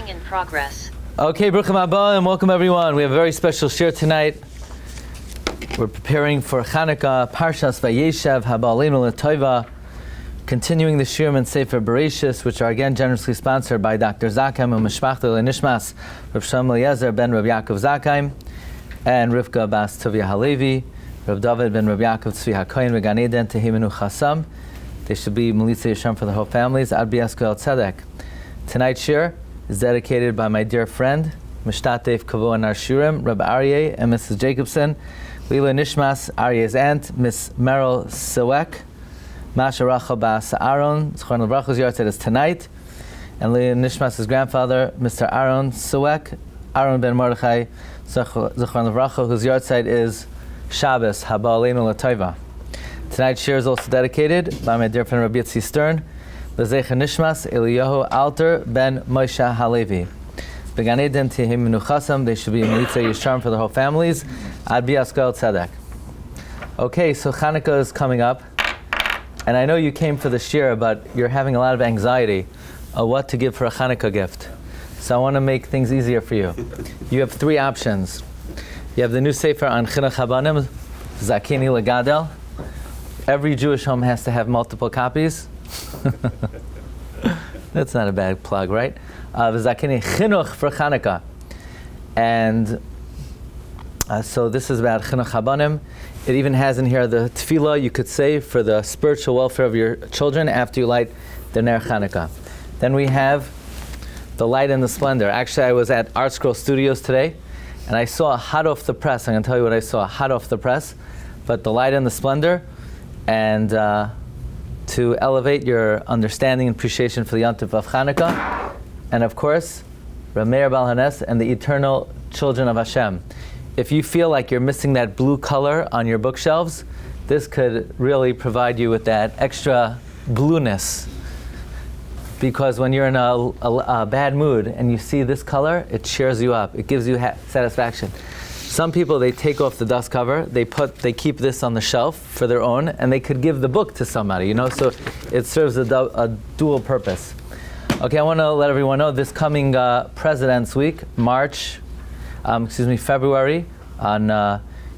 Recording in progress. Okay, Bruchim Haba, and welcome everyone. We have a very special shiur tonight. We're preparing for Hanukkah, Parshas Vayeshev, Haba Aleinu L'Tova, continuing the Shiurim and Sefer Bereshis, which are again generously sponsored by Dr. Zakheim and Mishpachta L'Nishmas, Rav Shlomo Eliezer ben Rav Yaakov Zakheim, and Rivka Bas Tovia Halevi, Rav Dovid ben Rav Yaakov Tzvi HaKoyin V'Gan Eden Tehimenu Chasam. They should be Melitza Yishem for the whole families. Ad B'Yaskel Tzedek. Tonight's shiur is dedicated by my dear friend, Mishtatev Kavo and our Shiurim, Rabbi Aryeh and Mrs. Jacobson, Lila Nishmas, Aryeh's aunt, Miss Meryl Sewek, Masha Rachel Bas Aaron, Zchron Levrachos Yartzeit is tonight, and Lila Nishmas' grandfather, Mr. Aaron Sewek, Aaron ben Mordechai, Zchron Levrachos, whose Yartzeit is Shabbos, Haba Aleinu L'Tova. Tonight's shiur is also dedicated by my dear friend Rabbi Yitzi Stern, L'Zecha Nishmas Eliyahu Alter ben Moshe Halevi. B'Gan Eden Tehimenu Chasam. They should be Melitza Yisharm for their whole families. Ad B'Yaskel Tzedek. Okay, so Chanukah is coming up, and I know you came for the shiur, but you're having a lot of anxiety of what to give for a Chanukah gift. So I want to make things easier for you. You have three options. You have the new Sefer on Chinuch Habanim, Zakini Legadel. Every Jewish home has to have multiple copies. That's not a bad plug, right? Zakini Chinuch for Chanukah. And so this is about Chinuch Habanim. It even has in here the tefillah you could say for the spiritual welfare of your children after you light the Ner Chanukah. Then we have the light and the splendor. Actually, I was at Art Scroll Studios today, and I saw hot off the press. I'm going to tell you what I saw hot off the press. But the light and the splendor, and to elevate your understanding and appreciation for the Yontif of Chanukah, and of course, Rabbi Meir Baal Hanes and the eternal children of Hashem. If you feel like you're missing that blue color on your bookshelves, this could really provide you with that extra blueness. Because when you're in a bad mood and you see this color, it cheers you up. It gives you satisfaction. Some people, they take off the dust cover, they keep this on the shelf for their own, and they could give the book to somebody, so it serves a dual purpose. Okay, I want to let everyone know this coming President's Week, February,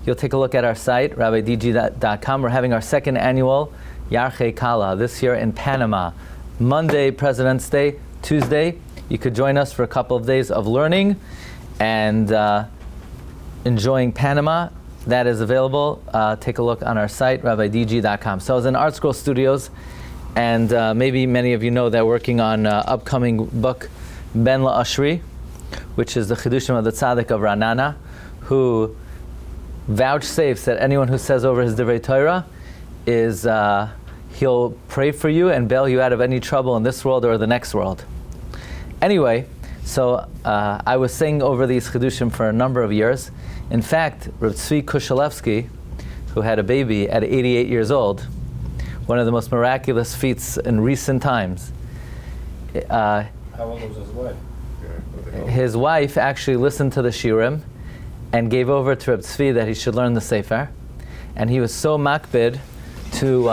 you'll take a look at our site, rabbidg.com. We're having our second annual Yarchei Kala this year in Panama. Monday, President's Day, Tuesday, you could join us for a couple of days of learning and enjoying Panama. That is available. Take a look on our site, rabbidg.com. So I was in Art Scroll Studios, and maybe many of you know they're working on upcoming book, Ben La'ashri, which is the Chidushim of the Tzaddik of Ranana, who vouchsafes that anyone who says over his Divrei Torah is, he'll pray for you and bail you out of any trouble in this world or the next world. Anyway, so I was saying over these Chidushim for a number of years. In fact, Rav Tzvi Kushalevsky, who had a baby at 88 years old, one of the most miraculous feats in recent times. How old was his wife? His wife actually listened to the Shiurim and gave over to Rav Tzvi that he should learn the Sefer. And he was so makbid to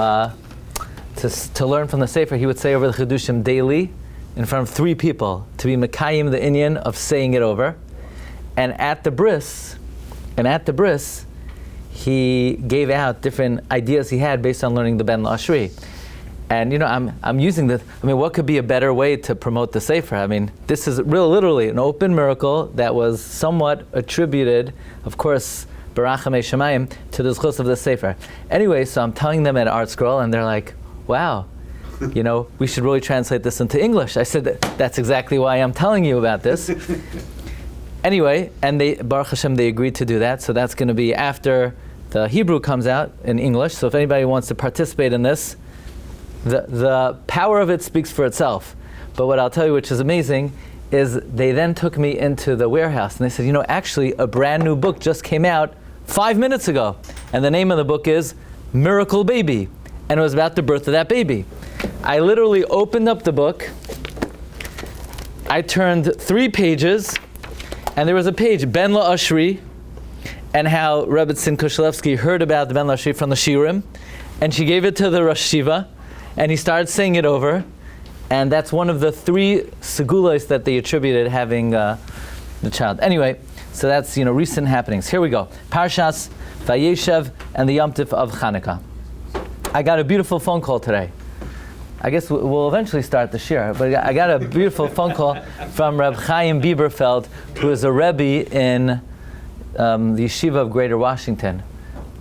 learn from the Sefer, he would say over the Chidushim daily in front of 3 people to be Mekayim the inyan of saying it over. And at the bris, he gave out different ideas he had based on learning the Ben La'ashri. And I'm using this. What could be a better way to promote the Sefer? This is literally an open miracle that was somewhat attributed, of course, Barachamei Shemayim, to the zchus of the Sefer. Anyway, so I'm telling them at Art Scroll, and they're like, wow, we should really translate this into English. I said, that's exactly why I'm telling you about this. Anyway, and Baruch Hashem, they agreed to do that. So that's going to be after the Hebrew comes out in English. So if anybody wants to participate in this, the power of it speaks for itself. But what I'll tell you, which is amazing, is they then took me into the warehouse and they said, actually a brand new book just came out 5 minutes ago. And the name of the book is Miracle Baby. And it was about the birth of that baby. I literally opened up the book. I turned 3 pages. And there was a page, Ben La'ashri, and how Rebbe Tzin Kushalevsky heard about the Ben La'ashri from the Shiurim, and she gave it to the Rosh Shiva, and he started saying it over, And that's one of the 3 segulos that they attributed having the child. Anyway, so that's recent happenings. Here we go. Parshas Vayeshev and the Yom Tif of Chanukah. I got a beautiful phone call today. I guess we'll eventually start the shiur, but I got a beautiful phone call from Reb Chaim Bieberfeld, who is a Rebbe in the Yeshiva of Greater Washington,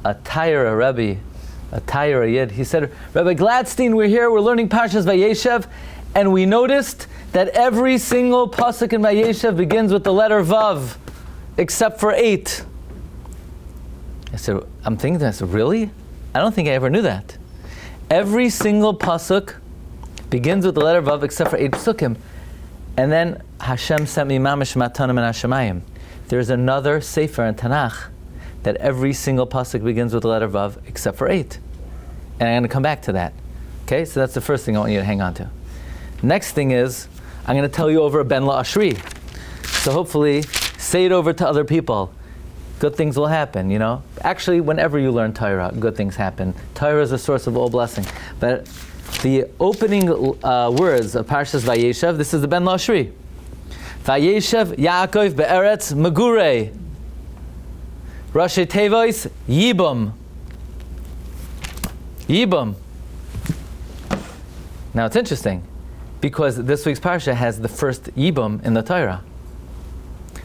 a Tyra Rebbe, a Tyra Yid. He said, Rabbi Glatstein, we're here, we're learning Parshas Vayeshev, and we noticed that every single pasuk in Vayeshev begins with the letter Vav, except for 8. I said, I'm thinking this, really? I don't think I ever knew that. Every single pasuk begins with the letter Vav except for 8 psukim. And then Hashem sent me mamash matanim and hashemayim. There's another sefer in Tanakh that every single pasuk begins with the letter Vav except for 8. And I'm going to come back to that. Okay, so that's the first thing I want you to hang on to. Next thing is, I'm going to tell you over a Ben La'ashri. So hopefully, say it over to other people. Good things will happen, Actually, whenever you learn Torah, good things happen. Torah is a source of all blessing. But the opening words of Parshas Vayeshev, this is the Ben La'ashri. Vayeshev Yaakov be'eretz Megurei. Rashi Tevois Yibum. Yibum. Now it's interesting, because this week's Parsha has the first Yibum in the Torah.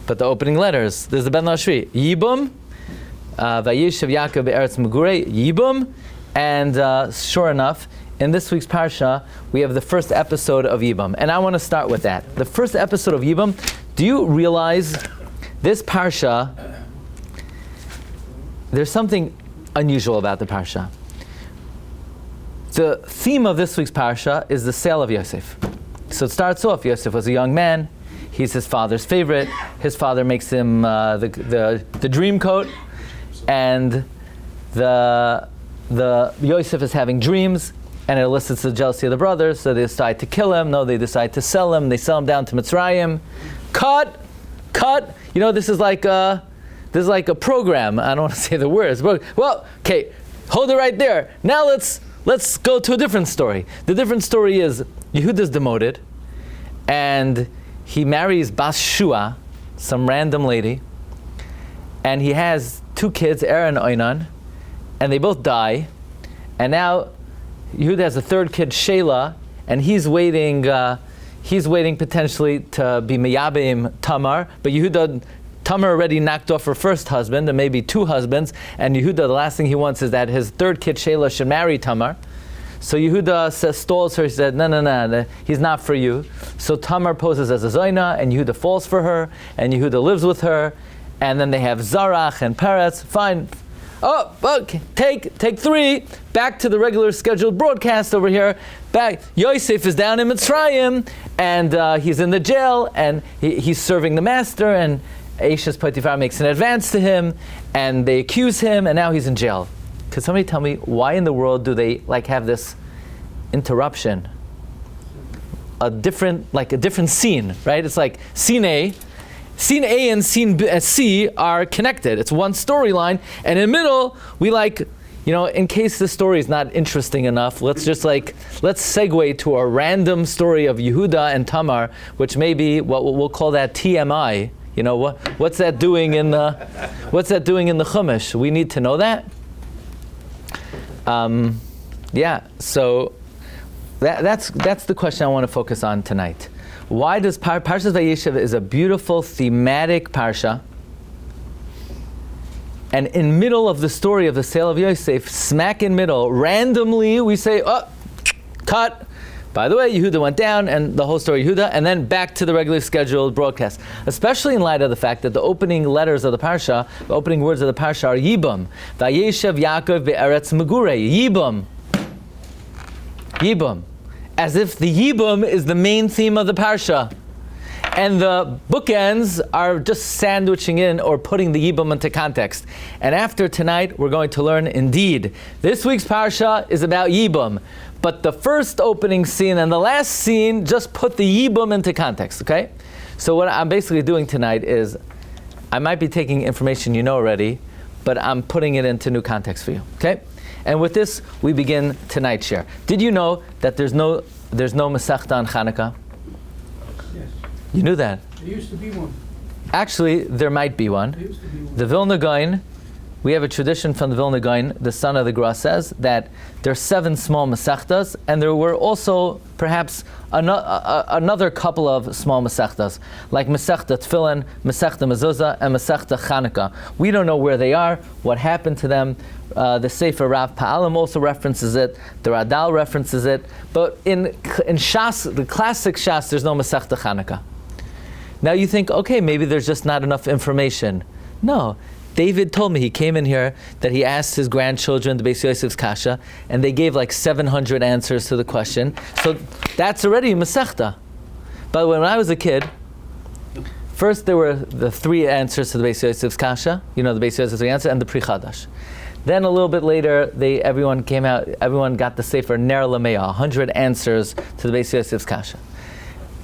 But the opening letters, there's the Ben La'ashri. Yibum, Vayeshev Yaakov be'eretz Megurei, Yibum, and sure enough, in this week's Parsha, we have the first episode of Yibum. And I want to start with that. The first episode of Yibum, do you realize this Parsha, there's something unusual about the Parsha. The theme of this week's Parsha is the sale of Yosef. So it starts off, Yosef was a young man. He's his father's favorite. His father makes him the dream coat, and the Yosef is having dreams, and it elicits the jealousy of the brothers. So they decide to kill him. No, they decide to sell him. They sell him down to Mitzrayim. Cut. This is like a program. I don't want to say the words, but well, okay, hold it right there. Now let's go to a different story. The different story is Yehuda's demoted, and he marries Bas Shua, some random lady, and he has 2 kids, Er and Oinan, and they both die. And now Yehuda has a 3rd kid, Sheila, and he's waiting potentially to be Meyabeim Tamar, but Tamar already knocked off her first husband, and maybe 2 husbands, and Yehuda, the last thing he wants is that his 3rd kid, Sheila, should marry Tamar. So Yehuda stalls her. He said, no, he's not for you. So Tamar poses as a Zoina, and Yehuda falls for her, and Yehuda lives with her, and then they have Zarach and Peretz. Fine. Oh, okay. Take 3. Back to the regular scheduled broadcast over here. Back. Yosef is down in Mitzrayim, and he's in the jail, and he's serving the master, and Eishes Potiphar makes an advance to him, and they accuse him, and now he's in jail. Could somebody tell me why in the world do they have this interruption? A different scene, right? It's like scene A and scene C are connected. It's one storyline, and in the middle we in case the story is not interesting enough, let's segue to a random story of Yehuda and Tamar, which may be what we'll call that TMI. What's that doing in the Chumash? We need to know that. So that's the question I want to focus on tonight. Why does Parshas Vayeshev is a beautiful thematic parsha, and in middle of the story of the sale of Yosef, smack in middle, randomly we say, oh, cut. By the way, Yehuda went down, and the whole story of Yehuda, and then back to the regularly scheduled broadcast. Especially in light of the fact that the opening letters of the parsha, the opening words of the parsha are Yibum. Vayeshev Yaakov be'eretz Megurei. Yibum. Yibum. As if the Yibum is the main theme of the parsha. And the bookends are just sandwiching in or putting the Yibum into context. And after tonight, we're going to learn, indeed, this week's parsha is about Yibum. But the first opening scene and the last scene just put the Yibum into context, okay? So what I'm basically doing tonight is, I might be taking information you know already, but I'm putting it into new context for you, okay? And with this, we begin tonight's share. Did you know that there's no there's no Masechta on Hanukkah? Yes. You knew that? There used to be one. Actually, there might be one. There used to be one. The Vilna Gaon, we have a tradition from the Vilna Gaon, the son of the Gra, says that there are 7 small Masechtas, and there were also perhaps another couple of small Masechtas, like Masechta Tefillin, Masechta Mezuzah, and Masechta Chanukah. We don't know where they are, what happened to them. The Sefer Rav Pa'alim also references it, the Radal references it, but in Shas, the classic Shas, there's no Masechta Chanukah. Now you think, okay, maybe there's just not enough information. No. David told me, he came in here, that he asked his grandchildren the Beis Yosef's Kasha, and they gave like 700 answers to the question. So that's already a Masechta. But when I was a kid, first there were the 3 answers to the Beis Yosef's Kasha, the Beis Yosef's answer, and the Pri Chadash. Then a little bit later, everyone got the Sefer Ner Lameah, 100 answers to the Beis Yosef's Kasha.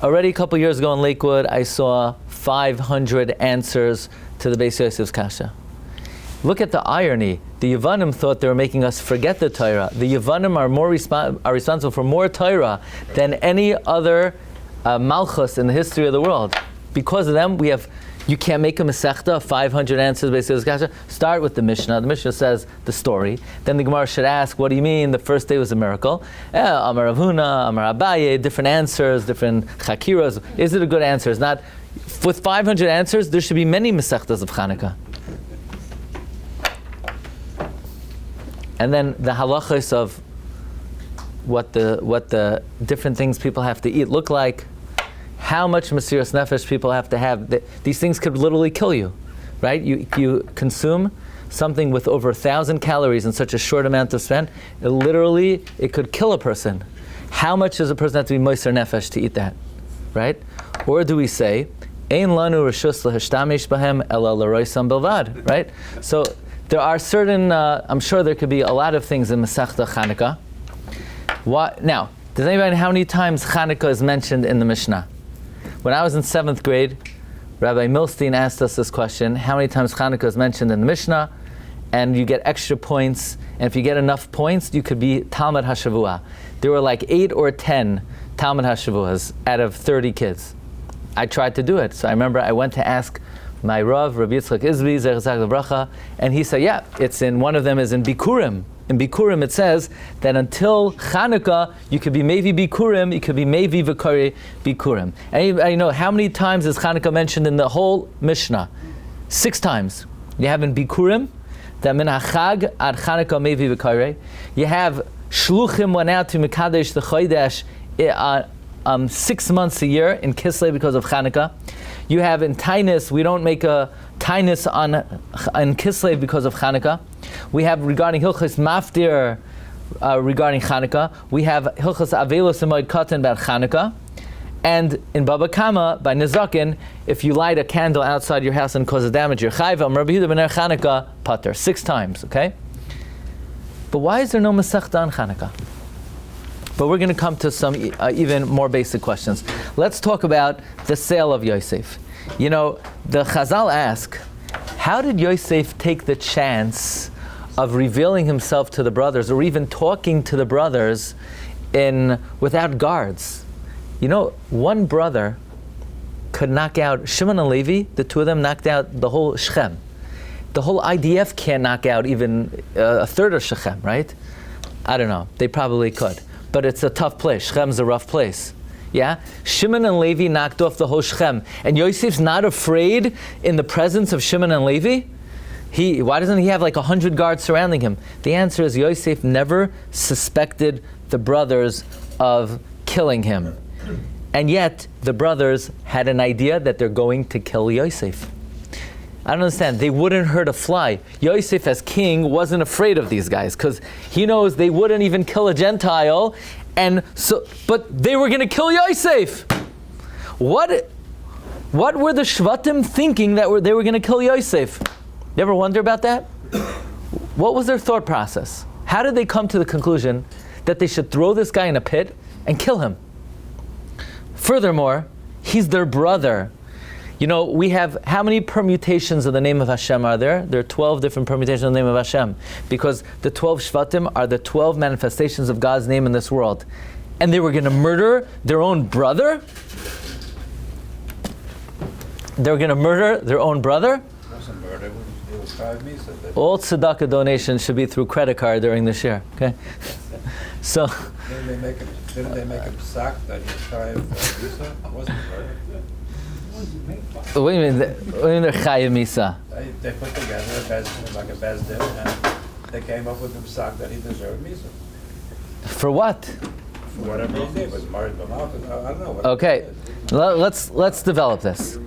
Already a couple years ago in Lakewood, I saw 500 answers to the Beis Yosef's Kasha. Look at the irony. The Yevanim thought they were making us forget the Torah. The Yevanim are responsible for more Torah than any other Malchus in the history of the world. Because of them, you can't make a Masechta, 500 answers to the Beis Yosef's Kasha. Start with the Mishnah. The Mishnah says the story. Then the Gemara should ask, what do you mean the first day was a miracle? Amar Rav Huna, Amar Abaye, different answers, different chakiras. Is it a good answer? It's not. With 500 answers, there should be many Masechtas of Chanukah. And then the halachos of what the different things people have to eat look like, how much Mesiras Nefesh people have to have. These things could literally kill you, right? You consume something with over 1,000 calories in such a short amount of spend, it could kill a person. How much does a person have to be Moser Nefesh to eat that, right? Or do we say, Ein lanu reshus lahishtamesh bahem ela l'roisam belvad, right? So there are certain, I'm sure there could be a lot of things in Masechta Chanukah. Now, does anybody know how many times Chanukah is mentioned in the Mishnah? When I was in 7th grade, Rabbi Milstein asked us this question, how many times Chanukah is mentioned in the Mishnah? And you get extra points, and if you get enough points, you could be Talmud HaShavua. There were like 8 or 10 Talmud HaShavuas out of 30 kids. I tried to do it. So I remember I went to ask my Rav, Rabbi Yitzchak Izvi, Zechazak Lebracha, and he said, yeah, one of them is in Bikurim. In Bikurim it says that until Chanukah, you could be maybe Bikurim, you could be maybe Vikari Bikurim. And you know, how many times is Chanukah mentioned in the whole Mishnah? 6 times. You have in Bikurim, that min hachag ad Chanukah maybe Vikari. You have Shluchim went out to Mekadesh the Chodesh 6 months a year in Kislev because of Chanukah. You have in Tainus, we don't make a Tainus on Kislev because of Chanukah. We have regarding Hilchos Maftir regarding Chanukah. We have Hilchos Avelos and Moed Katan about Chanukah. And in Baba Kama, by Nezakin, if you light a candle outside your house and causes damage, you're Chayva, Rabbi Yehuda ben Chanukah, Pater. 6 times, okay? But why is there no Masechta on Chanukah? But we're going to come to some even more basic questions. Let's talk about the sale of Yosef. You know, the Chazal ask, how did Yosef take the chance of revealing himself to the brothers, or even talking to the brothers without guards? You know, one brother could knock out Shimon and Levi. The 2 of them knocked out the whole Shechem. The whole IDF can't knock out even a third of Shechem, right? I don't know. They probably could. But it's a tough place. Shechem's a rough place. Yeah? Shimon and Levi knocked off the whole Shechem. And Yosef's not afraid in the presence of Shimon and Levi? Why doesn't he have like 100 guards surrounding him? The answer is Yosef never suspected the brothers of killing him. And yet, the brothers had an idea that they're going to kill Yosef. I don't understand. They wouldn't hurt a fly. Yosef, as king, wasn't afraid of these guys because he knows they wouldn't even kill a Gentile, but they were going to kill Yosef. What were the Shvatim thinking that they were going to kill Yosef? You ever wonder about that? What was their thought process? How did they come to the conclusion that they should throw this guy in a pit and kill him? Furthermore, he's their brother. You know, we have, how many permutations of the name of Hashem are there? There are 12 different permutations of the name of Hashem. Because the 12 Shvatim are the 12 manifestations of God's name in this world. and they were going to murder their own brother? They were going to murder their own brother? It wasn't murder, it was 5 Misa. All tzedakah donations should be through credit card during this year. Okay, so Didn't they make him sack that he was 5 Misa? It wasn't murder. what do you mean? What do you mean they're chayav misa? They put together a bezdin, and they came up with him sack that he deserved Misa. For what? For whatever he did, was married to Malchus. I don't know. What Okay, let's develop this.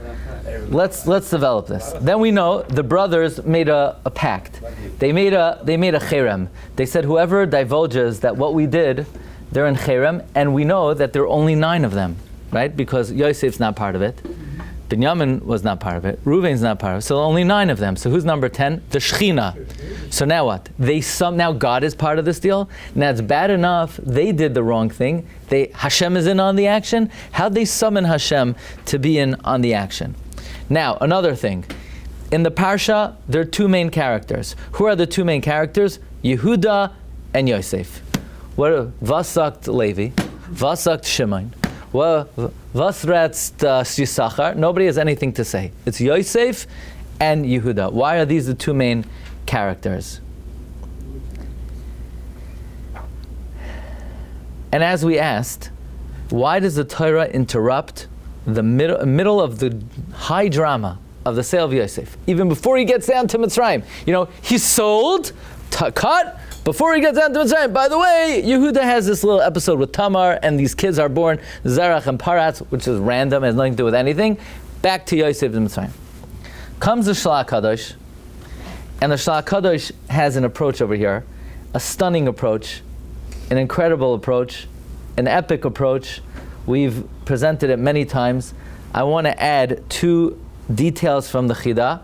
Let's develop this. Then we know the brothers made a pact. They made a cherem. They said whoever divulges that what we did, they're in cherem, and we know that there are only 9 of them, right? Because Yosef's not part of it. Binyamin was not part of it. Reuven's not part of it. So only 9 of them. So who's number 10? The Shechina. So now what? Now God is part of this deal. Now it's bad enough they did the wrong thing. Hashem is in on the action. How'd they summon Hashem to be in on the action? Now, another thing. In the Parsha, there are 2 main characters. Who are the 2 main characters? Yehuda and Yosef. Vasakt Levi, Vasakt Shimon. Vasratzt Yisachar. Nobody has anything to say. It's Yosef and Yehuda. Why are these the 2 main characters? And as we asked, why does the Torah interrupt the middle of the high drama of the sale of Yosef? Even before he gets down to Mitzrayim. He's sold, cut. Before he gets down to Mitzrayim, by the way, Yehuda has this little episode with Tamar, and these kids are born, Zerach and Parat, which is random, has nothing to do with anything. Back to Yosef and Mitzrayim. Comes the Shlach Kadosh, and the Shlach Kadosh has an approach over here, a stunning approach, an incredible approach, an epic approach. We've presented it many times. I want to add 2 details from the Chidah,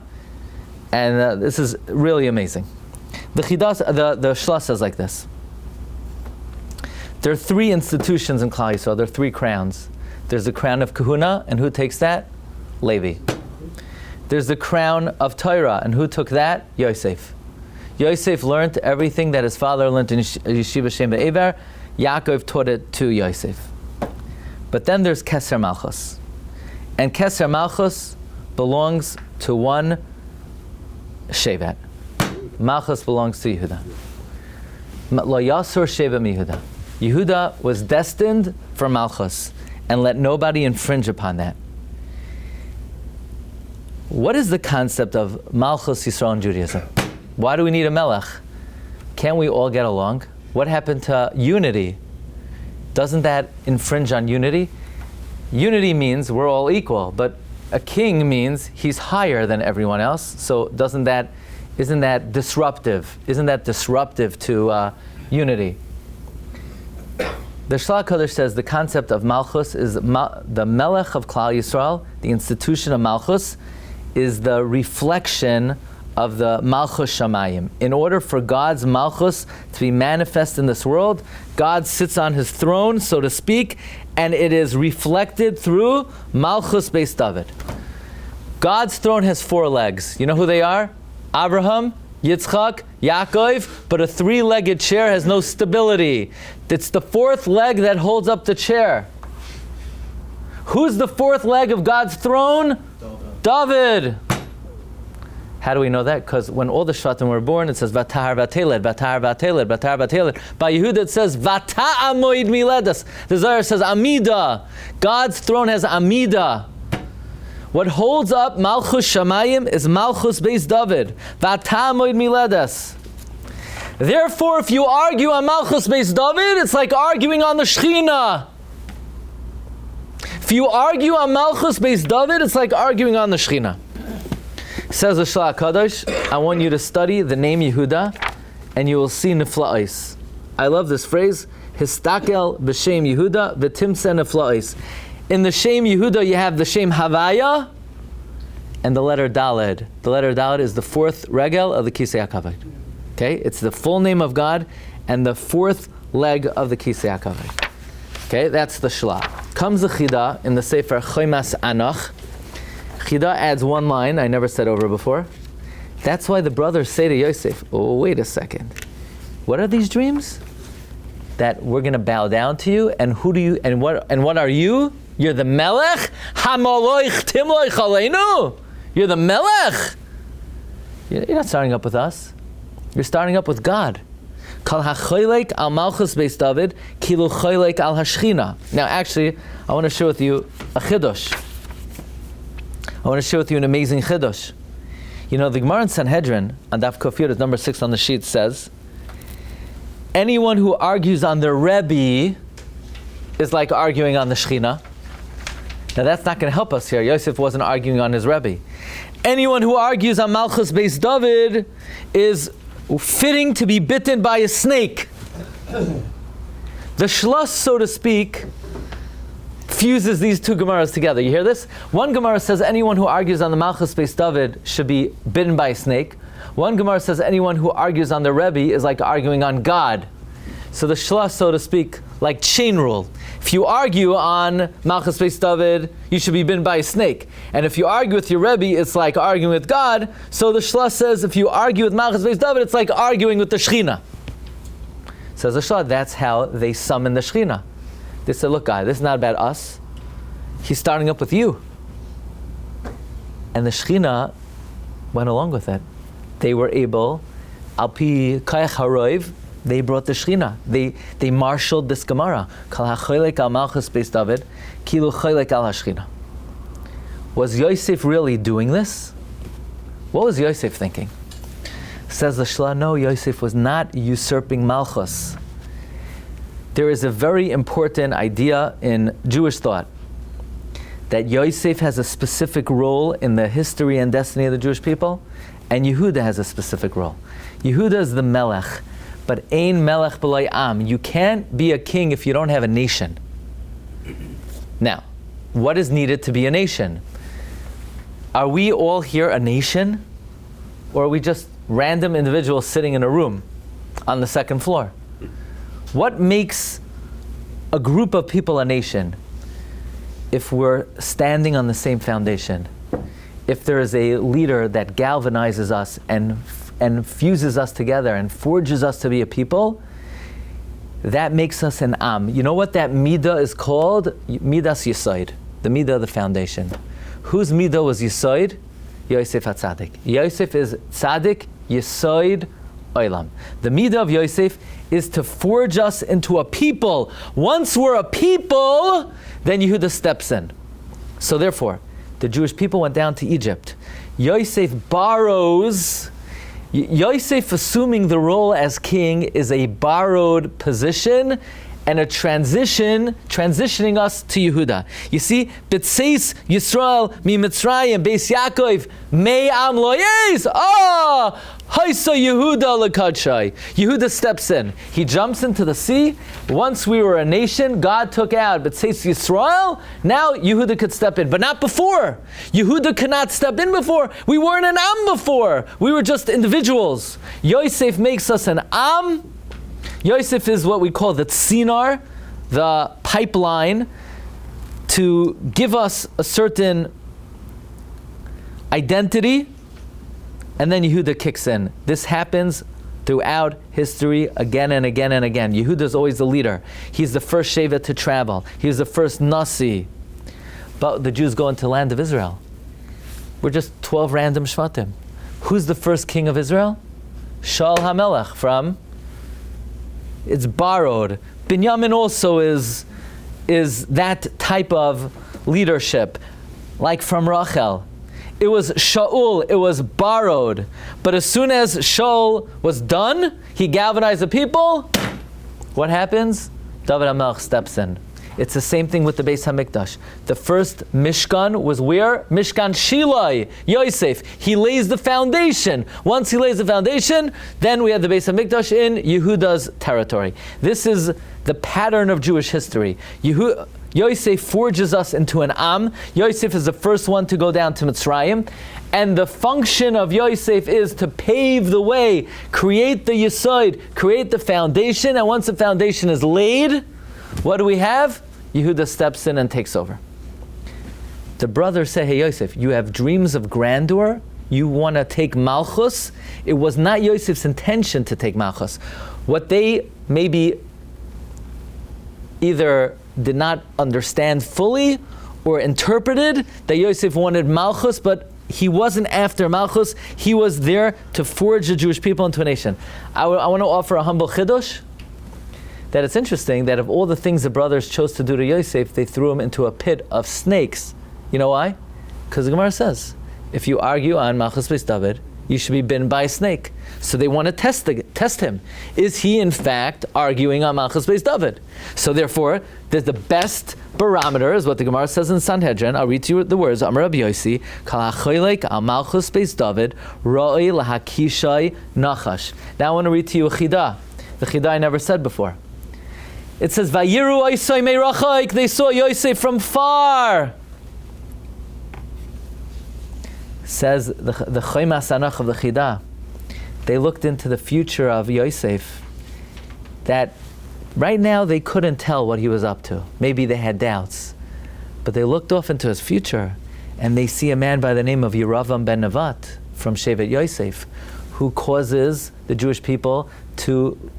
and this is really amazing. The Shla says like this. There are 3 institutions in Klal Yisrael. There are 3 crowns. There's the crown of Kahuna, and who takes that? Levi. There's the crown of Torah, and who took that? Yosef. Yosef learned everything that his father learned in Yeshiva Shem Be'ever. Yaakov taught it to Yosef. But then there's Keser Malchus. And Keser Malchus belongs to one Shevet. Malchus belongs to Yehuda. Lo Yasur Sheva Yehuda. Yehuda was destined for Malchus, and let nobody infringe upon that. What is the concept of Malchus Yisrael in Judaism? Why do we need a melech? Can't we all get along? What happened to unity? Doesn't that infringe on unity? Unity means we're all equal, but a king means he's higher than everyone else. So isn't that disruptive? Isn't that disruptive to unity? The Shlach Kodesh says the concept of Malchus is the Melech of Klal Yisrael. The institution of Malchus is the reflection of the Malchus Shamayim. In order for God's Malchus to be manifest in this world, God sits on his throne, so to speak, and it is reflected through Malchus Beis Dovid. God's throne has 4 legs. You know who they are? Abraham, Yitzchak, Yaakov, but a 3-legged chair has no stability. It's the 4th leg that holds up the chair. Who's the 4th leg of God's throne? Dovid. How do we know that? Because when all the Shvatim were born, it says Vatar Vateled, Vatar Vateled, Vatar Vateled. By Yehuda it says Vata Amoid Miledas. The Zohar says Amida. God's throne has Amida. What holds up Malchus Shamayim is Malchus Beis Dovid. Vata Amoid Miledas. Therefore, if you argue on Malchus Beis Dovid, it's like arguing on the Shechina. If you argue on Malchus Beis Dovid, it's like arguing on the Shechina. Says the Shlach Kadosh, I want you to study the name Yehuda, and you will see Nifla'is. I love this phrase, Histakel b'shem Yehuda v'timse Nifla'is. In the Shem Yehuda, you have the Shem Havaya and the letter Daled. The letter Daled is the 4th regel of the Kisei HaKavod. Okay, it's the full name of God and the 4th leg of the Kisei HaKavod. Okay, that's the Shla. Comes the Chidah in the Sefer Chomas Anoch. Chidah adds 1 line I never said over before. That's why the brothers say to Yosef, oh, wait a second. What are these dreams? that we're going to bow down to you, and what are you? You're the Melech? Hamaloich timloich aleinu. You're the Melech. You're not starting up with us. You're starting up with God. Kal hachoylek al malchus beis Dovid, kilu choylek al hashchina. Now, actually, I want to share with you a chiddush. I want to share with you an amazing chiddush. You know, the Gemara in Sanhedrin, on Daf Kofir, number 6 on the sheet, says, anyone who argues on their Rebbe is like arguing on the Shechina. Now, that's not going to help us here. Yosef wasn't arguing on his Rebbe. Anyone who argues on Malchus Beis Dovid is fitting to be bitten by a snake. The Shloss, so to speak, fuses these two Gemaras together. You hear this? One Gemara says anyone who argues on the Malchus Beis Dovid should be bitten by a snake. One Gemara says anyone who argues on the Rebbe is like arguing on God. So the Shloss, so to speak, like chain rule. If you argue on Malchus Beis Dovid, you should be bitten by a snake. And if you argue with your Rebbe, it's like arguing with God. So the Shloss says if you argue with Malchus Beis Dovid, it's like arguing with the Shechina. Says the Shloss, that's how they summon the Shechina. They said, look, guy, this is not about us. He's starting up with you. And the Shechina went along with it. They were able, al pi kayach haroiv, they brought the Shechina. They marshaled this Gemara. Kal hachoylek al malchus beis Dovid, kilu choylek al hashchina. Was Yosef really doing this? What was Yosef thinking? Says the Shla, no, Yosef was not usurping malchus. There is a very important idea in Jewish thought that Yosef has a specific role in the history and destiny of the Jewish people, and Yehuda has a specific role. Yehuda is the Melech, but ein Melech b'loi am. You can't be a king if you don't have a nation. Now, what is needed to be a nation? Are we all here a nation? Or are we just random individuals sitting in a room on the second floor? What makes a group of people a nation? If we're standing on the same foundation, if there is a leader that galvanizes us and fuses us together and forges us to be a people, that makes us an am. You know what that midah is called? Midas Yesod, the midah of the foundation. Whose midah was Yesod? Yosef HaTzadik. Yosef is Tzadik, Yesod, Olam. The midah of Yosef is to forge us into a people. Once we're a people, then Yehuda steps in. So therefore, the Jewish people went down to Egypt. Yosef borrows. Yosef assuming the role as king is a borrowed position and a transitioning us to Yehuda. You see, B'tseis Yisrael mi Mitzrayim Beis Yaakov mei am lo yes. Haisa Yehuda lekadshai. Yehuda steps in. He jumps into the sea. Once we were a nation, God took out B'tseis Yisrael. Now Yehuda could step in, but not before. Yehuda could not step in before. We weren't an am before. We were just individuals. Yosef makes us an am. Yosef is what we call the tzinar, the pipeline, to give us a certain identity, and then Yehuda kicks in. This happens throughout history again and again and again. Yehuda is always the leader. He's the first Shevet to travel. He's the first Nasi. But the Jews go into the land of Israel. We're just 12 random Shvatim. Who's the first king of Israel? Shaul HaMelech from... It's borrowed. Binyamin also is that type of leadership, like from Rachel. It was Shaul, it was borrowed. But as soon as Shaul was done, he galvanized the people. What happens? Dovid HaMelech steps in. It's the same thing with the Beis HaMikdash. The first Mishkan was where? Mishkan Shilai, Yosef. He lays the foundation. Once he lays the foundation, then we have the Beis HaMikdash in Yehuda's territory. This is the pattern of Jewish history. Yosef forges us into an Am. Yosef is the first one to go down to Mitzrayim. And the function of Yosef is to pave the way, create the Yesod, create the foundation. And once the foundation is laid, what do we have? Yehuda steps in and takes over. The brothers say, hey Yosef, you have dreams of grandeur, you want to take Malchus. It was not Yosef's intention to take Malchus. What they maybe either did not understand fully or interpreted that Yosef wanted Malchus, but he wasn't after Malchus. He was there to forge the Jewish people into a nation. I want to offer a humble chidush, that it's interesting that of all the things the brothers chose to do to Yosef, they threw him into a pit of snakes. You know why? Because the Gemara says, if you argue on Malchus Beis Dovid, you should be bitten by a snake. So they want to test him. Is he in fact arguing on Malchus Beis Dovid? So therefore, the best barometer is what the Gemara says in Sanhedrin. I'll read to you the words. Amar Rabbi Yossi, Kal hachoylek al Malchus Beis Dovid, roi lahakishai nachash. Now I want to read to you a chidah. The chidah I never said before. It says, Vayiru oisai meirachaik, they saw Yosef from far. Says the Chomas Anach of the Chidah, they looked into the future of Yosef, that right now they couldn't tell what he was up to. Maybe they had doubts. But they looked off into his future, and they see a man by the name of Yeravam ben Nevat from Shevet Yosef, who causes the Jewish people to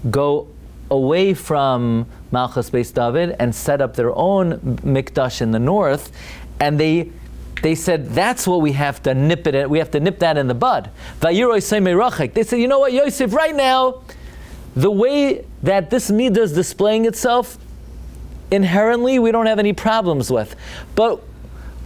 go away from Malchus Beis Dovid and set up their own mikdash in the north, and they said, that's what we have to nip it in. We have to nip that in the bud. They said, you know what, Yosef, right now, the way that this midah is displaying itself, inherently, we don't have any problems with. But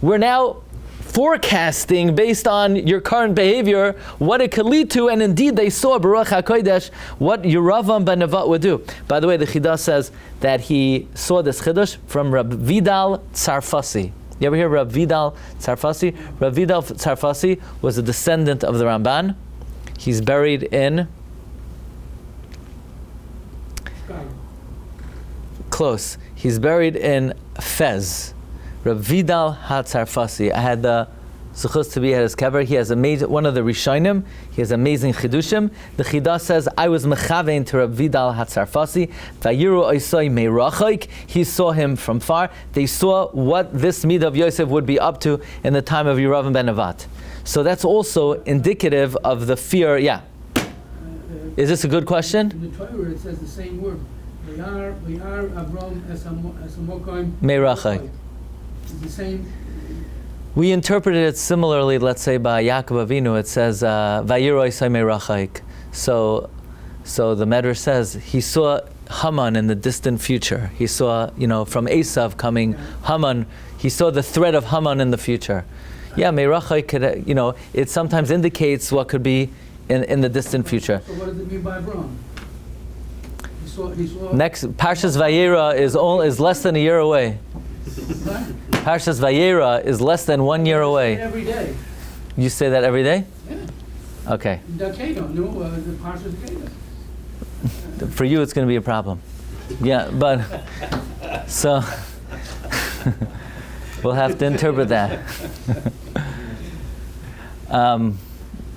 we're now forecasting, based on your current behavior, what it could lead to, and indeed they saw, Baruch HaKodesh, what Yeravam ben Nevat would do. By the way, the Chidah says that he saw this Chiddush from Rabbi Vidal Tzarfasi. You ever hear of Rabbi Vidal Tzarfasi? Rabbi Vidal Tzarfasi was a descendant of the Ramban. He's buried in... Close. He's buried in Fez. Rabbi Vidal HaTzarfasi. I had the zuchus to be at his kever. He has one of the Rishonim. He has amazing chidushim. The Chidah says, I was mechavein to Rabbi Vidal HaTzarfasi. Vayiru oisai meirachaik. He saw him from far. They saw what this midah of Yosef would be up to in the time of Yeravam ben Nevat. So that's also indicative of the fear. Yeah. Is this a good question? In the Torah it says the same word. Vayar Avram Esamokim Meirachaik. It's the same. We interpreted it similarly, let's say by Yaakov Avinu, it says, Vayiru oisai meirachaik. So the Medrash says, he saw Haman in the distant future. He saw, from Esav coming Haman, he saw the threat of Haman in the future. Yeah, meirachaik could, it sometimes indicates what could be in the distant future. So what does it mean by Avram? He saw Next, Parshas Vayera is less than a year away. Parshas Vayera is less than 1 year away. Every day. You say that every day? Yeah. Okay. The Parshas Vayera. For you, it's going to be a problem. Yeah, but so we'll have to interpret that.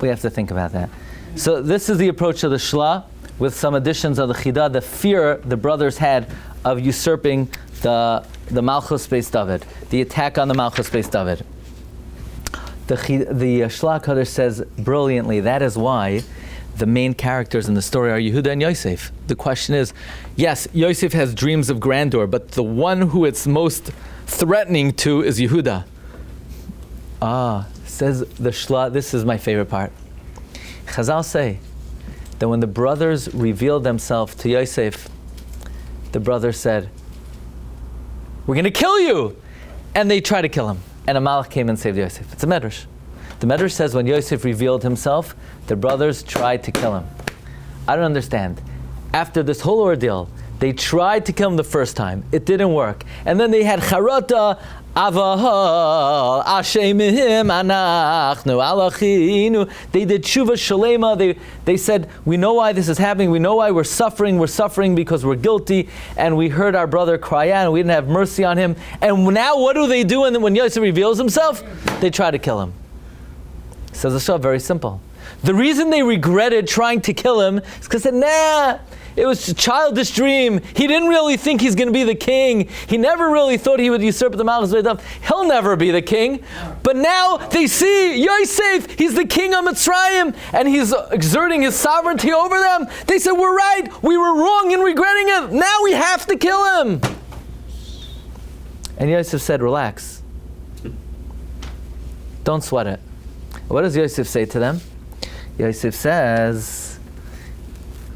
We have to think about that. So this is the approach of the Shla, with some additions of the Chidah, the fear the brothers had of usurping the Malchus Beis Dovid, the attack on the Malchus Beis Dovid. The Shla HaKadosh says brilliantly, that is why the main characters in the story are Yehuda and Yosef. The question is, yes, Yosef has dreams of grandeur, but the one who it's most threatening to is Yehuda. Says the Shla, this is my favorite part. Chazal say that when the brothers revealed themselves to Yosef, the brothers said, we're going to kill you! And they tried to kill him. And a malach came and saved Yosef. It's a medrash. The medrash says when Yosef revealed himself, the brothers tried to kill him. I don't understand. After this whole ordeal, they tried to kill him the first time. It didn't work. And then they had charata, avahal, ashemihim, anachnu, alachinu. They did tshuva shalema. They said, we know why this is happening. We know why we're suffering. We're suffering because we're guilty. And we heard our brother cry out and we didn't have mercy on him. And now what do they do when Yosef reveals himself? They try to kill him. Says the Shah, very simple. The reason they regretted trying to kill him is because they said, It was a childish dream. He didn't really think he's going to be the king. He never really thought he would usurp the Malchus Beis David. He'll never be the king. But now they see Yosef, he's the king of Mitzrayim, and he's exerting his sovereignty over them. They said, we're right. We were wrong in regretting it. Now we have to kill him. And Yosef said, relax. Don't sweat it. What does Yosef say to them? Yosef says,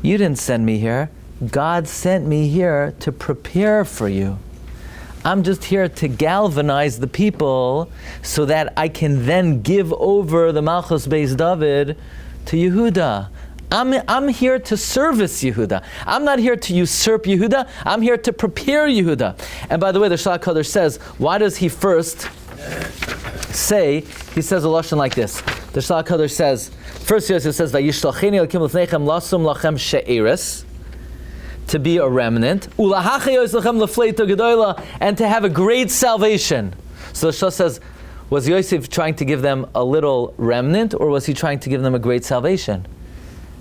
you didn't send me here. God sent me here to prepare for you. I'm just here to galvanize the people so that I can then give over the Malchus Beis David to Yehuda. I'm here to service Yehuda. I'm not here to usurp Yehuda. I'm here to prepare Yehuda. And by the way, the Shalach Kodesh says, why does he first say, he says a lashon like this. The Shalach Kodesh says, first Yosef says, Vayishlacheni Elokim lefneichem lasum lachem she'eres, to be a remnant, Ulahachayos lachem lefleito gedola, and to have a great salvation. So the Shalach says, was Yosef trying to give them a little remnant, or was he trying to give them a great salvation?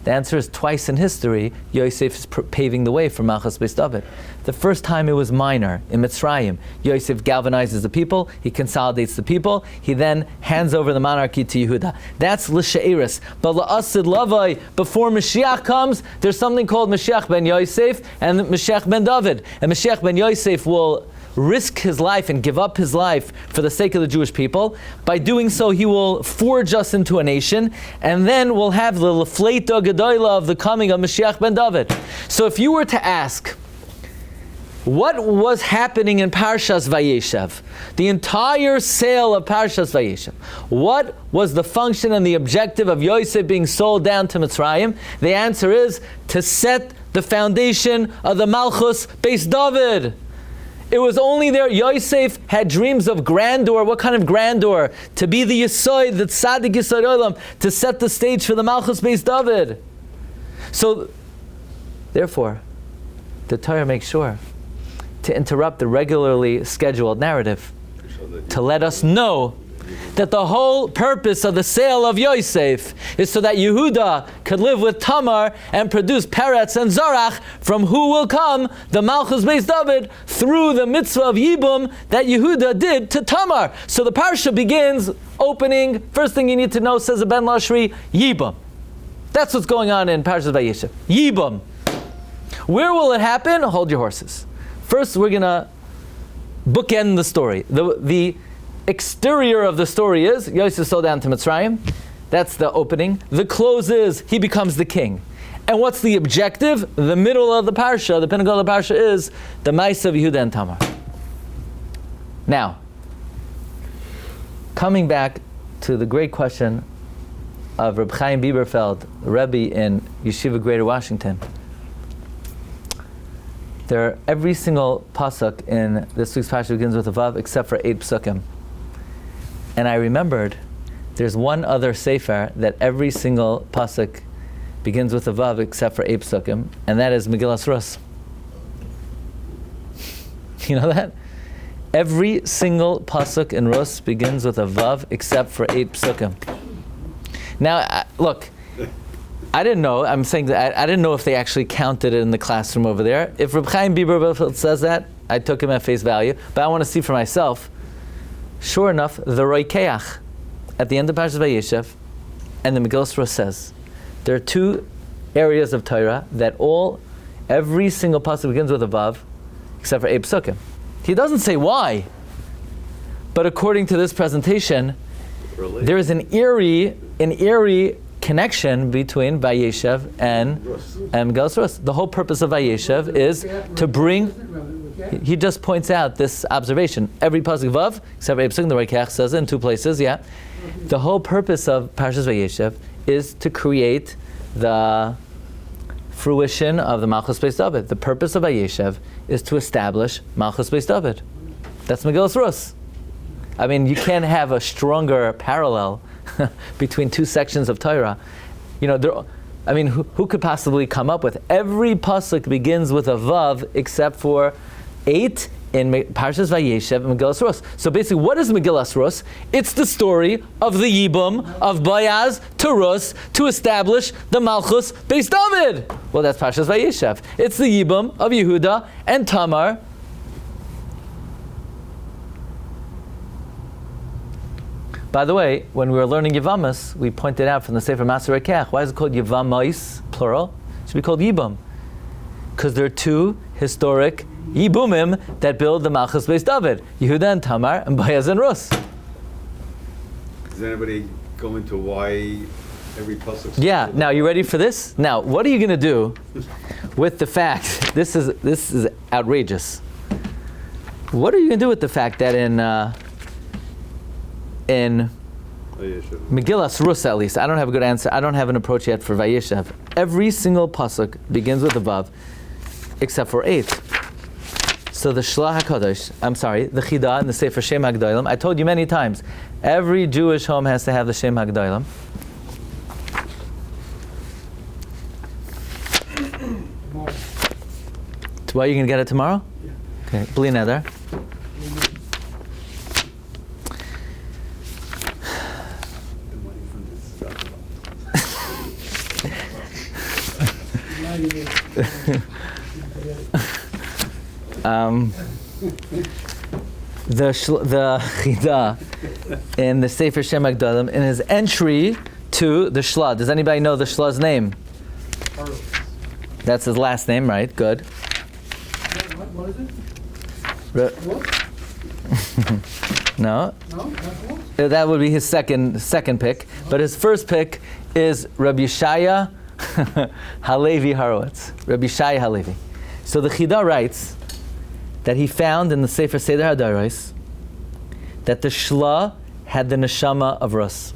The answer is twice in history, Yosef is paving the way for Malchus Beis David. The first time it was minor, in Mitzrayim. Yosef galvanizes the people, he consolidates the people, he then hands over the monarchy to Yehuda. That's L'She'eris. But L'Asid Lavai, before Moshiach comes, there's something called Moshiach ben Yosef and Moshiach ben Dovid. And Moshiach ben Yosef will risk his life and give up his life for the sake of the Jewish people. By doing so, he will forge us into a nation, and then we'll have the Lefleita Gedoyla of the coming of Mashiach ben David. So if you were to ask, what was happening in Parshas Vayeshev? The entire sale of Parshas Vayeshev. What was the function and the objective of Yosef being sold down to Mitzrayim? The answer is to set the foundation of the Malchus Beis David. It was only there. Yosef had dreams of grandeur. What kind of grandeur? To be the Yesod, the Tzaddik Yesod Olam, to set the stage for the Malchus Beis David. So, therefore, the Torah makes sure to interrupt the regularly scheduled narrative, to let us know that the whole purpose of the sale of Yosef is so that Yehuda could live with Tamar and produce Peretz and Zarach, from who will come the Malchus Beis David through the mitzvah of Yibum that Yehuda did to Tamar. So the Parsha begins opening, first thing you need to know, says the Ben Lashri, Yibum. That's what's going on in Parashat Vayeshev. Yibum. Where will it happen? Hold your horses. First, we're going to bookend the story. The exterior of the story is Yosef sold down to Mitzrayim. That's the opening. The close is he becomes the king. And what's the objective? The middle of the parsha, the pinnacle of the parsha, is the Ma'aseh of Yehuda and Tamar. Now, coming back to the great question of Reb Chaim Bieberfeld, Rebbe in Yeshiva Greater Washington. Every single pasuk in this week's parsha begins with a vav except for 8 psukim. And I remembered there's one other sefer that every single pasuk begins with a vav except for 8 psukim, and that is Megillas Rus. You know that? Every single pasuk in Rus begins with a vav except for 8 psukim. Now, look, I didn't know. I'm saying that I didn't know if they actually counted it in the classroom over there. If Reb Chaim Bieberfeld says that, I took him at face value. But I want to see for myself. Sure enough, the Roikeach at the end of Parashat Vayeshev and the Megillas Rus says there are 2 areas of Torah that every single pasuk begins with a vav except for 8 psukim. He doesn't say why, but according to this presentation, there is an eerie connection between Vayeshev and Megillas Rus. The whole purpose of Vayeshev is to bring. He just points out this observation. Every pasuk vav except for 8 psukim. The Roikeach says it in 2 places. Yeah, the whole purpose of Parshas Vayeshev is to create the fruition of the Malchus Beis David. The purpose of Vayeshev is to establish Malchus Beis David. That's Megillas Rus. I mean, you can't have a stronger parallel between 2 sections of Torah. You know, who could possibly come up with every pasuk begins with a vav except for 8 in Parshas Vayeshev and Megillas Rus. So basically, what is Megillas Rus? It's the story of the Yibum of Boaz to Rus to establish the Malchus Beis David. Well, that's Parshas Vayeshev. It's the Yibum of Yehuda and Tamar. By the way, when we were learning Yevamas, we pointed out from the Sefer Maser Rekech, why is it called Yevamais, plural? It should be called Yibum. Because there are two historic Yibumim that build the Malchus Beis Dovid, Yehuda and Tamar, and Boaz and Rus. Does anybody go into why every pasuk? Yeah. Now, you ready for this? Now, what are you going to do with the fact? This is outrageous. What are you going to do with the fact that in Megillas Rus, at least, I don't have a good answer. I don't have an approach yet for Vayeshev. Every single pasuk begins with a vav, except for 8. So the Shlah HaKadosh, the Chidah and the Sefer Shem HaGdolim, I told you many times, every Jewish home has to have the Shem HaGdolim. Why are you going to get it tomorrow? Yeah. Okay, Bli Neder. The Chidah in the Sefer Shem HaGdolim, in his entry to the Shlah. Does anybody know the Shlah's name? That's his last name, right? Good. What is it? What? No. No? That's what? That would be his second pick. But his first pick is Rabbi Yeshaya Halevi Horowitz. Rabbi Yeshaya Halevi. So the Chidah writes that he found in the Sefer Seder HaDoros that the Shlah had the neshama of Rus.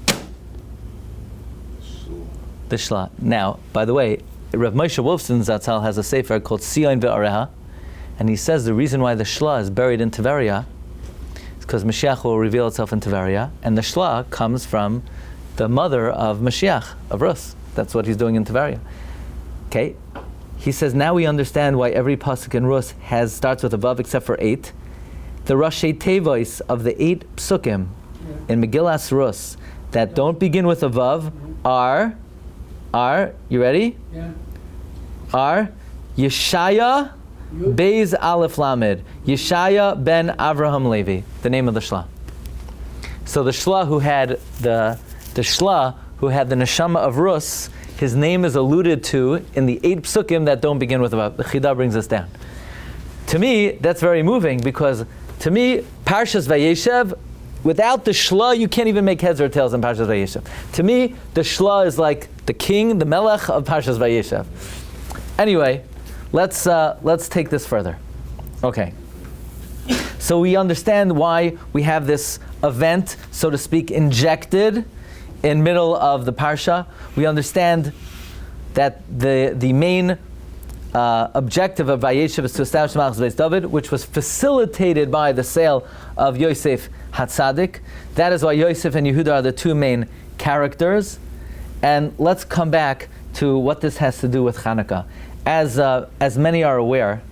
The Shlah. Now, by the way, Rav Moshe Wolfson Zatzal has a Sefer called Sion Ve'areha, and he says the reason why the Shlah is buried in Tiberia is because Moshiach will reveal itself in Tiberia, and the Shlah comes from the mother of Moshiach, of Rus. That's what he's doing in Tiberia. Okay? He says, now we understand why every pasuk in Rus starts with a vav except for 8. The Rashi Tevois of the 8 psukim in Megillas Rus that don't begin with a vav are, you ready? Yeah. Are Yeshaya Beis Aleph Lamed, Yeshaya ben Avraham Levi, the name of the Shlah. So the Shlah who had the neshama of Rus, his name is alluded to in the 8 psukim that don't begin with a vav. The Chidah brings us down. To me, that's very moving, because to me, Parshas Vayeshev, without the Shlah, you can't even make heads or tails in Parshas Vayeshev. To me, the Shlah is like the king, the melech of Parshas Vayeshev. Anyway, let's take this further. Okay. So we understand why we have this event, so to speak, injected in middle of the Parsha. We understand that the main objective of Vayeshev is to establish Malchus Beis Dovid, which was facilitated by the sale of Yosef HaTzadik. That is why Yosef and Yehuda are the two main characters. And let's come back to what this has to do with Hanukkah. As many are aware,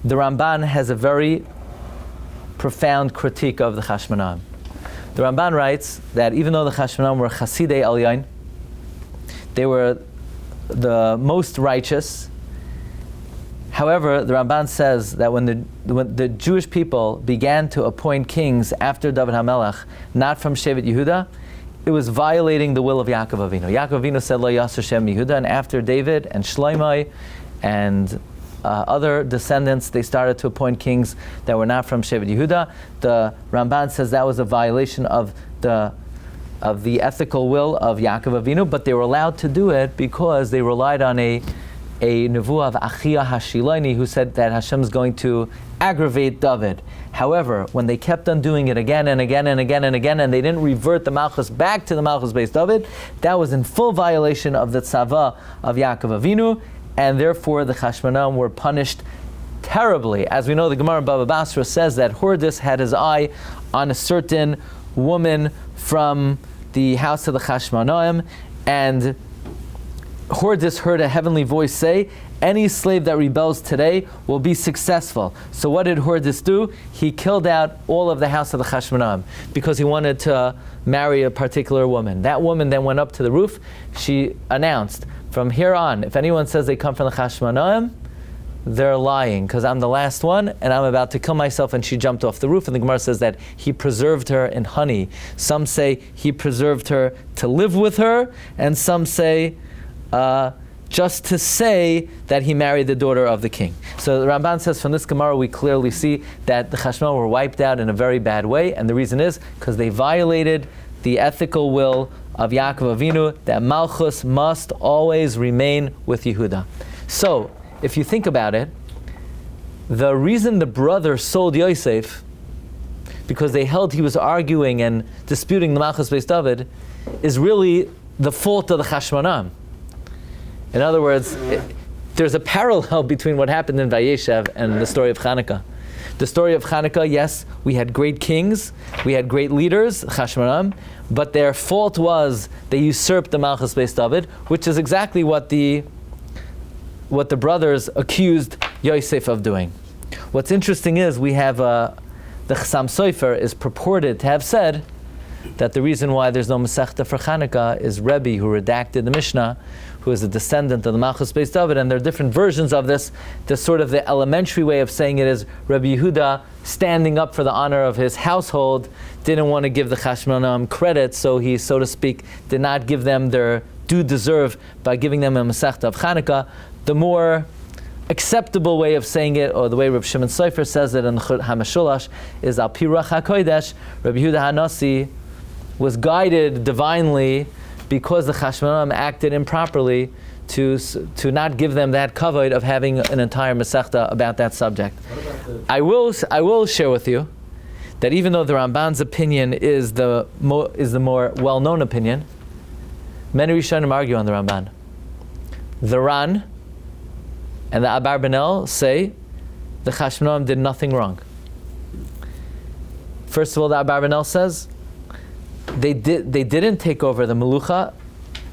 the Ramban has a very profound critique of the Hasmoneans. The Ramban writes that even though the Hasmoneans were Chasidei Elyon, they were the most righteous. However, the Ramban says that when the Jewish people began to appoint kings after Dovid HaMelech, not from Shevet Yehuda, it was violating the will of Yaakov Avinu. Yaakov Avinu said, Lo Yasser Shem Yehuda, and after David and Shlomo and other descendants, they started to appoint kings that were not from Shevet Yehuda. The Ramban says that was a violation of the ethical will of Yaakov Avinu, but they were allowed to do it because they relied on a nevuah of Achia Hashiloni, who said that Hashem is going to aggravate Dovid. However, when they kept on doing it again and again and again and again, and they didn't revert the Malchus back to the Malchus Beis Dovid, that was in full violation of the tzava of Yaakov Avinu, and therefore the Hasmoneans were punished terribly. As we know, the Gemara Baba Basra says that Hordis had his eye on a certain woman from the house of the Hasmoneans, and Hordis heard a heavenly voice say, any slave that rebels today will be successful. So what did Hordis do? He killed out all of the house of the Chashmonaim because he wanted to marry a particular woman. That woman then went up to the roof. She announced, from here on, if anyone says they come from the Chashmonaim, they're lying, because I'm the last one and I'm about to kill myself. And she jumped off the roof, and the Gemara says that he preserved her in honey. Some say he preserved her to live with her, and some say just to say that he married the daughter of the king. So the Ramban says from this Gemara we clearly see that the Chashmonaim were wiped out in a very bad way, and the reason is because they violated the ethical will of Yaakov Avinu that Malchus must always remain with Yehuda. So if you think about it, the reason the brothers sold Yosef, because they held he was arguing and disputing the Malchus based Dovid, is really the fault of the Chashmonaim. In other words, there's a parallel between what happened in Vayeshev and the story of Chanukah. The story of Chanukah, yes, we had great kings, we had great leaders, Chashmonaim, but their fault was they usurped the Malchus based Dovid, which is exactly what the brothers accused Yosef of doing. What's interesting is we have the Chassam Sofer is purported to have said that the reason why there's no Masechta for Chanukah is Rebbe, who redacted the Mishnah, who is a descendant of the Malchus based Dovid, and there are different versions of this. The sort of the elementary way of saying it is Rabbi Yehuda, standing up for the honor of his household, didn't want to give the Chashmonaim credit, so he, so to speak, did not give them their due deserve by giving them a Masechta of Chanukah. The more acceptable way of saying it, or the way Rabbi Shimon Sofer says it in Hamashulash, is Al Pi Ruach HaKodesh, Rabbi Yehuda HaNasi was guided divinely because the Chashmonaim acted improperly to not give them that kavod of having an entire Masechta about that subject. I will share with you that even though the Ramban's opinion is the more well-known opinion, many Rishonim argue on the Ramban. The Ran and the Abarbanel say the Chashmonaim did nothing wrong. First of all, the Abarbanel says they didn't take over the Melucha.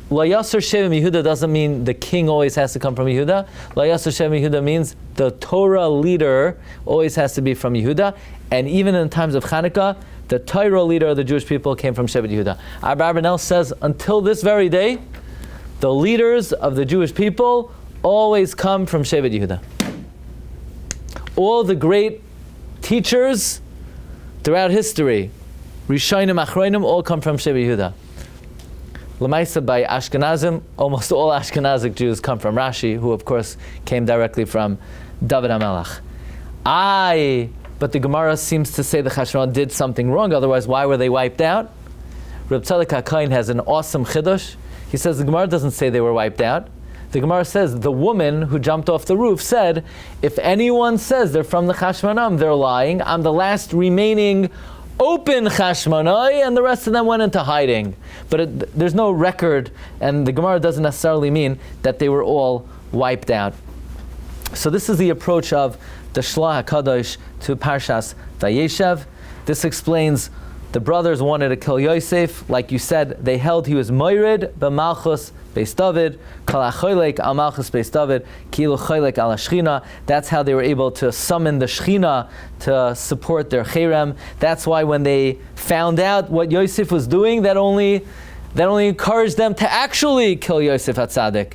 La Yasser Shevim Yehuda doesn't mean the king always has to come from Yehuda. La Yasser Shevim Yehuda means the Torah leader always has to be from Yehuda. And even in times of Chanukah, the Torah leader of the Jewish people came from Shevet Yehuda. Abarbanel says until this very day, the leaders of the Jewish people always come from Shevet Yehuda. All the great teachers throughout history, Rishonim, Achronim, all come from Shevet Yehuda. L'maisa by Ashkenazim, almost all Ashkenazic Jews come from Rashi, who of course came directly from Dovid HaMelech. But the Gemara seems to say the Chashmonaim did something wrong, otherwise why were they wiped out? Reb Tzadok HaKohen has an awesome chiddush. He says the Gemara doesn't say they were wiped out. The Gemara says the woman who jumped off the roof said, if anyone says they're from the Chashmonaim, they're lying. I'm the last remaining open Chashmonai, and the rest of them went into hiding. But there's no record, and the Gemara doesn't necessarily mean that they were all wiped out. So this is the approach of the Shlah HaKadosh to Parshas Vayeshev. This explains the brothers wanted to kill Yosef. Like you said, they held he was Moirid b'Malchus Beis Dovid, Kal HaChoylek al Malchus Beis Dovid, Kilu Choylek al Shechina. That's how they were able to summon the Shechina to support their Cherem. That's why when they found out what Yosef was doing, that only encouraged them to actually kill Yosef HaTzadik.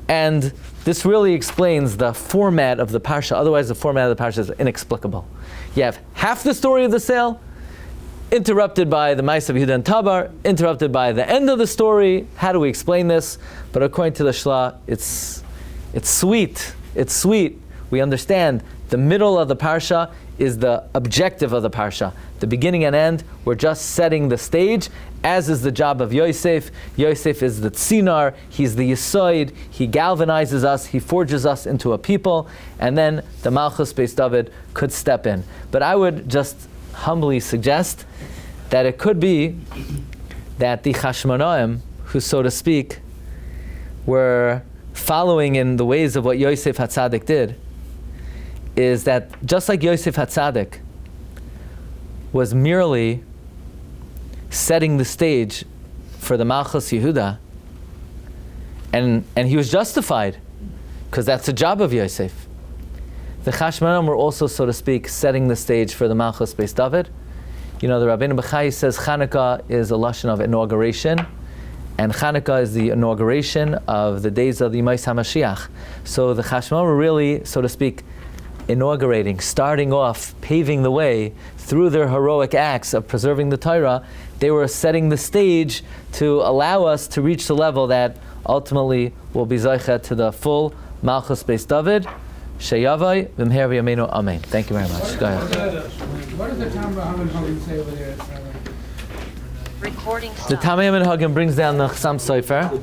And this really explains the format of the Parsha. Otherwise, the format of the Parsha is inexplicable. You have half the story of the sale, interrupted by the Ma'aseh of Yehuda and Tabar, interrupted by the end of the story. How do we explain this? But according to the Shlah, it's sweet. It's sweet. We understand the middle of the Parsha is the objective of the Parsha. The beginning and end, we're just setting the stage, as is the job of Yosef. Yosef is the tzinar, he's the yisoid, he galvanizes us, he forges us into a people, and then the Malchus Beis Dovid could step in. But I would just humbly suggest that it could be that the Chashmonaim, who so to speak, were following in the ways of what Yosef HaTzadik did, is that just like Yosef HaTzadik was merely setting the stage for the Malchus Yehuda, and he was justified, because that's the job of Yosef. The Hasmoneans were also, so to speak, setting the stage for the Malchus Beis Dovid. You know, the Rabbeinu Bachai says Hanukkah is a lashon of inauguration, and Hanukkah is the inauguration of the days of the Yemais HaMashiach. So the Hasmoneans were really, so to speak, inaugurating, starting off, paving the way through their heroic acts of preserving the Torah. They were setting the stage to allow us to reach the level that ultimately will be Zocheh to the full Malchus Beis Dovid. Sheyavai v'mher v'yameinu amen. Thank you very much. Go ahead. What does the Talmud Hagim say over there? Recording The stopped. Talmud Hagim brings down the Chassam Sofer.